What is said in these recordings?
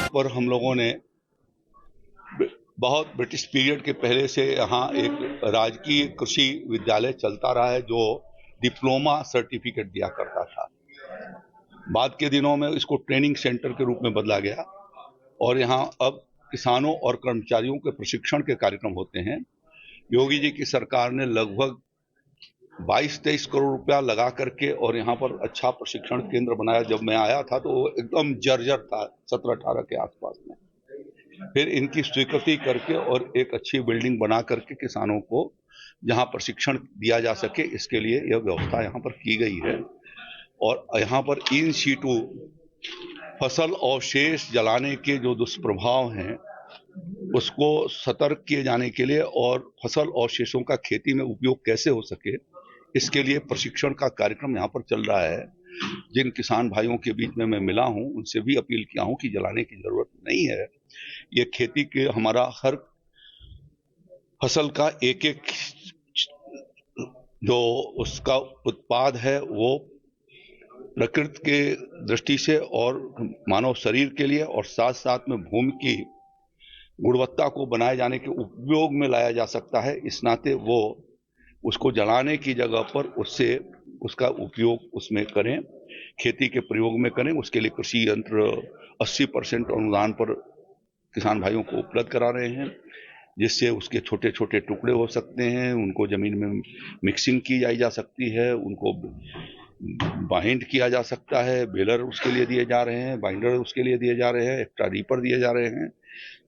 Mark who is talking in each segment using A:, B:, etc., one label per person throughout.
A: पर हम लोगों ने बहुत ब्रिटिश पीरियड के पहले से यहाँ एक राजकीय कृषि विद्यालय चलता रहा है जो डिप्लोमा सर्टिफिकेट दिया करता था। बाद के दिनों में इसको ट्रेनिंग सेंटर के रूप में बदला गया और यहाँ अब किसानों और कर्मचारियों के प्रशिक्षण के कार्यक्रम होते हैं। योगी जी की सरकार ने लगभग 22-23 करोड़ रुपया लगा करके और यहाँ पर अच्छा प्रशिक्षण केंद्र बनाया। जब मैं आया था तो वो एकदम जर्जर था 17-18 के आसपास में। फिर इनकी स्वीकृति करके और एक अच्छी बिल्डिंग बना करके किसानों को जहाँ प्रशिक्षण दिया जा सके इसके लिए यह व्यवस्था यहाँ पर की गई है। और यहाँ पर इन सीटू फसल अवशेष जलाने के जो दुष्प्रभाव हैं उसको सतर्क किए जाने के लिए और फसल अवशेषों का खेती में उपयोग कैसे हो सके इसके लिए प्रशिक्षण का कार्यक्रम यहाँ पर चल रहा है। जिन किसान भाइयों के बीच में मैं मिला हूं उनसे भी अपील किया हूं कि जलाने की जरूरत नहीं है। ये खेती के हमारा हर फसल का एक एक जो उसका उत्पाद है वो प्रकृति के दृष्टि से और मानव शरीर के लिए और साथ साथ में भूमि की गुणवत्ता को बनाए जाने के उपयोग में लाया जा सकता है। इस नाते वो उसको जलाने की जगह पर उससे उसका उपयोग उसमें करें, खेती के प्रयोग में करें। उसके लिए कृषि यंत्र 80% अनुदान पर किसान भाइयों को उपलब्ध करा रहे हैं, जिससे उसके छोटे छोटे टुकड़े हो सकते हैं, उनको जमीन में मिक्सिंग की जा सकती है, उनको बाइंड किया जा सकता है। बेलर उसके लिए दिए जा रहे हैं, बाइंडर उसके लिए दिए जा रहे हैं, एक्स्ट्रा रीपर दिए जा रहे हैं।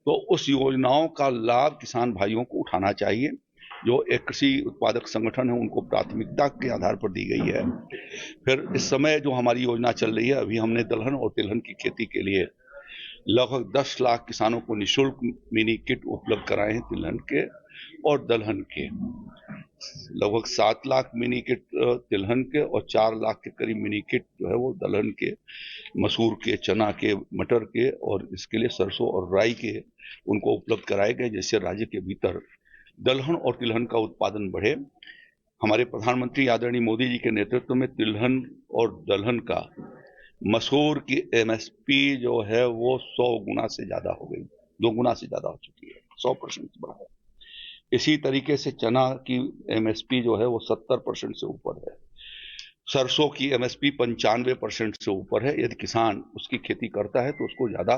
A: तो उस योजनाओं का लाभ किसान भाइयों को उठाना चाहिए। जो एक कृषि उत्पादक संगठन है उनको प्राथमिकता के आधार पर दी गई है। फिर इस समय जो हमारी योजना चल रही है, अभी हमने दलहन और तिलहन की खेती के लिए लगभग 10 लाख किसानों को निःशुल्क मिनी किट उपलब्ध कराए हैं तिलहन के और दलहन के। लगभग 7 लाख मिनी किट तिलहन के और 4 लाख के करीब मिनी किट जो है वो दलहन के, मसूर के, चना के, मटर के और इसके लिए सरसों और राई के उनको उपलब्ध कराए गए, जिससे राज्य के भीतर दलहन और तिलहन का उत्पादन बढ़े। हमारे प्रधानमंत्री आदरणीय मोदी जी के नेतृत्व में तिलहन और दलहन का मसूर की एमएसपी जो है वो 100 गुना से ज्यादा हो गई, 2 गुना से ज्यादा हो चुकी है, 100% बढ़ा है। इसी तरीके से चना की एमएसपी जो है वो 70% से ऊपर है। सरसों की एमएसपी 95% से ऊपर है। यदि किसान उसकी खेती करता है तो उसको ज्यादा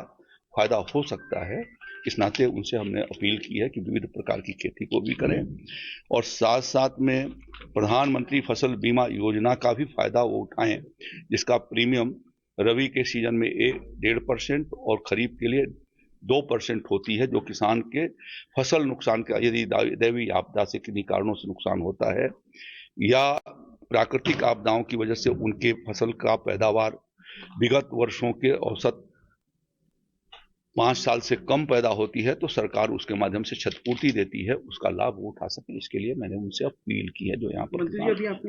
A: फायदा हो सकता है। इस नाते उनसे हमने अपील की है कि विविध प्रकार की खेती को भी करें और साथ साथ में प्रधानमंत्री फसल बीमा योजना का भी फायदा वो उठाएं, जिसका प्रीमियम रबी के सीजन में 1.5% और खरीफ के लिए 2% होती है। जो किसान के फसल नुकसान का, यदि दैवीय आपदा से किन्हीं कारणों से नुकसान होता है या प्राकृतिक आपदाओं की वजह से उनके फसल का पैदावार विगत वर्षों के औसत 5 साल से कम पैदा होती है तो सरकार उसके माध्यम से क्षतिपूर्ति देती है, उसका लाभ वो उठा सके। इसके लिए मैंने उनसे अपील की है जो यहाँ पर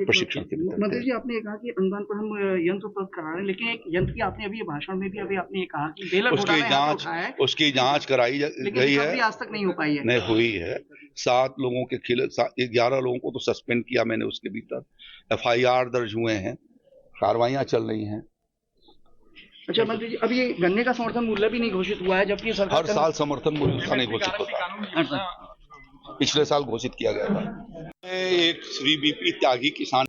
A: प्रशिक्षण के लिए।
B: मंत्री जी, आपने कहा कि अनुदान पर हम यंत्र उपलब्ध करा रहे हैं, लेकिन एक यंत्र की आपने अभी भाषण में भी आपने कहा कि बेलर
A: उसकी जांच कराई गई है,
B: आज तक नहीं हो पाई है।
A: नहीं हुई है। 7 लोगों के खिलाफ 11 लोगों को तो सस्पेंड किया मैंने, उसके भीतर FIR दर्ज हुए हैं, कार्रवाइयां चल रही हैं।
B: अच्छा मंत्री जी, अब ये गन्ने का समर्थन मूल्य भी नहीं घोषित हुआ है, जबकि सरकार
A: हर साल समर्थन मूल्य उसका नहीं घोषित होता। पिछले साल घोषित किया गया था। एक श्री BP त्यागी किसान